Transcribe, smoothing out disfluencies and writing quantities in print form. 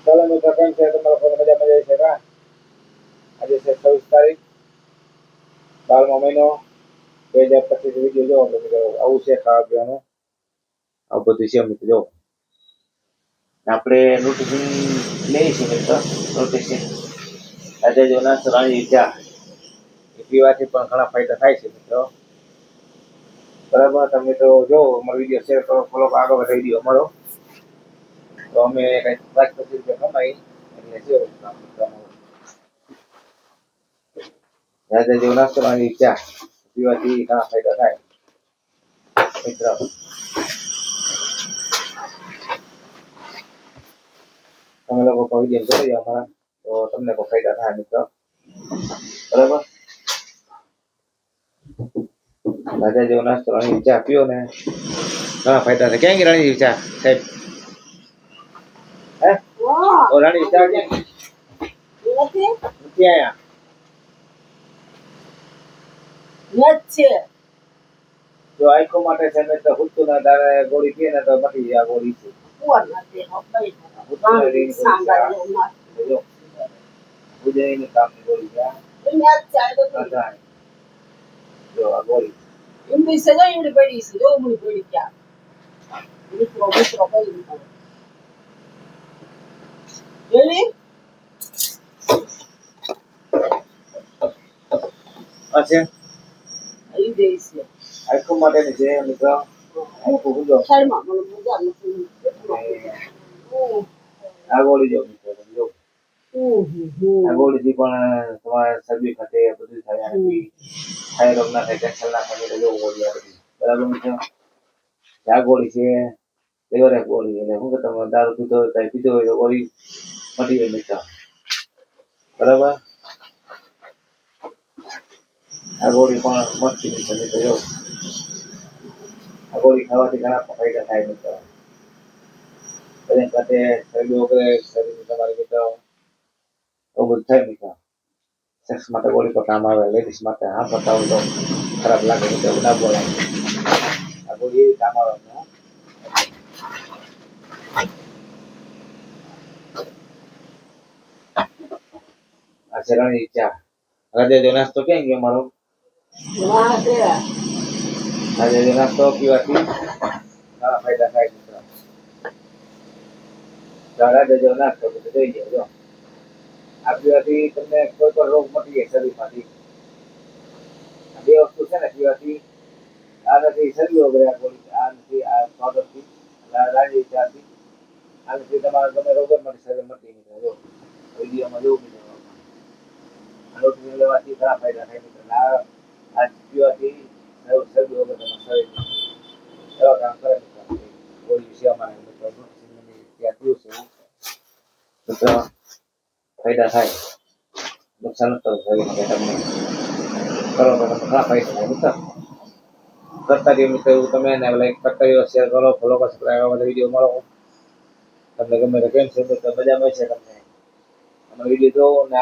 ચાલો મિત્રો, કેમ છે તમારા ફોન? મજા મજા છે કા? આજે છે 26 તારીખ 12મો મહિનો 2025 વિડીયો જોવો મિત્રો. આવું છે ખાવા પીવાનું, આવું બધું છે મિત્રો. જો આપણે ન્યુટ્રિશન લઈએ છીએ મિત્રો. ન્યુટ્રિશન આજે જો નાસ્તો રાણી ચા એ પીવાથી પણ ઘણા ફાયદા થાય છે મિત્રો. બરાબર, તમે તો જો અમારો વિડીયો શેર કરો, ફોલો આગળ વધારી વિડીયો અમારો, તો અમે કંઈક 5-25 રૂપિયા કમાઈ એટલે છે. આજે જો નાસ્તો રાણી ચા પીવાથી ઘણા ફાયદા થાય મિત્રો. તમે લોકો કોઈ વિડીયો જોઈ અમારા, તો તમને કોઈ ફાયદા થાય મિત્રો. બરાબર, રાજા જેવો નાસ્તો રાણી ચા પીઓ ને ઘણા ફાયદા થાય. ક્યાં ગઈ રાણી ચા સાહેબ? હે ઓ રાણી ચા ક્યાં નથી આયા? છે જો આંખો માટે છે ને તો હુતું ના દારે ગોળી પીએ ને તો મટી જાય. ગોળી છે ઉજયની કામની ગોળી છે. જો આ ગોળી એમની સજા એમની પડી છે. જો એમની પડી ક્યાં મિત્રો મિત્રો પડી જોઈ અચ્છા આવી ગઈ છે. આખો માટે છે મિત્રો. આખો ગુજો શર્મા મને મજા નથી. આ ગોળી જો મિત્રો, જો આ ગોળીથી પણ તમારે શરદી ખાતે બધું થાય. થાયરોગ ના થાય, કેન્સર ના થાય. જો ગોળી આ બધી બરાબર મિત્રો. આ ગોળી છે લેવર ગોળી. એટલે શું કે તમે દારૂ પીધો હોય, કઈ પીધો હોય તો ગોળી મટી જાય મિત્રો. બરાબર, આ ગોળી પણ મસ્તી ની છે મિત્રો. જો આ ગોળી ખાવાથી ઘણા ફાયદા થાય મિત્રો. બધા સાથે શરદી વગેરે શરીર તમારે મિત્રો બધું થાય મિત્રો. સેક્સ માટે ગોળી પર કામ આવે. લેડીઝ માટે હા બતાવું તો ખરાબ લાગે મિત્રો, ના બોલાય. આ ગોળી એવી કામ આવે. આ શેરણી ચા રાજા જો નાસ્તો ક્યાં ગયો મારો? રાજા જો નાસ્તો પીવાથી ઘણા ફાયદા થાય મિત્રો. રાજા જો નાસ્તો બધું જોઈ જાય. જો આ પીવાથી તમને કોઈ પણ રોગ મટી જાય શરીરમાંથી. આ બે વસ્તુ છે ને પીવાથી. આ નથી શરીર વગેરે આ ગોળી, આ નથી આ પાવડરથી, રાજી ચાથી. આ નથી તમારે ગમે રોગ મટી શરીર મટી નીકળે. જો વિડીયોમાં જોવું મિત્રો. રોટલી લેવાથી ઘણા ફાયદા થાય મિત્રો. આ પીવાથી શરદી વગર તમારા શરીર એવા કામ કરે મિત્રો. ગોળી વિશે અમારે મિત્રો ત્યાં પીવું છે મિત્રો. ફાયદા થાય, નુકસાન ન કરવું શરીર માટે. તમને કરો તો તમને ઘણા ફાયદા થાય મિત્રો. કરતા રહ્યો મિત્રો એવું તમે ને લાઈક કરતા રહ્યો, શેર કરો, ફોલો કરો, સબસ્ક્રાઈબ આવા બધા વિડીયો મળો. તમને ગમે તો કેમ છે મિત્રો? મજામાં છે તમને અમારો વિડીયો જોવો ને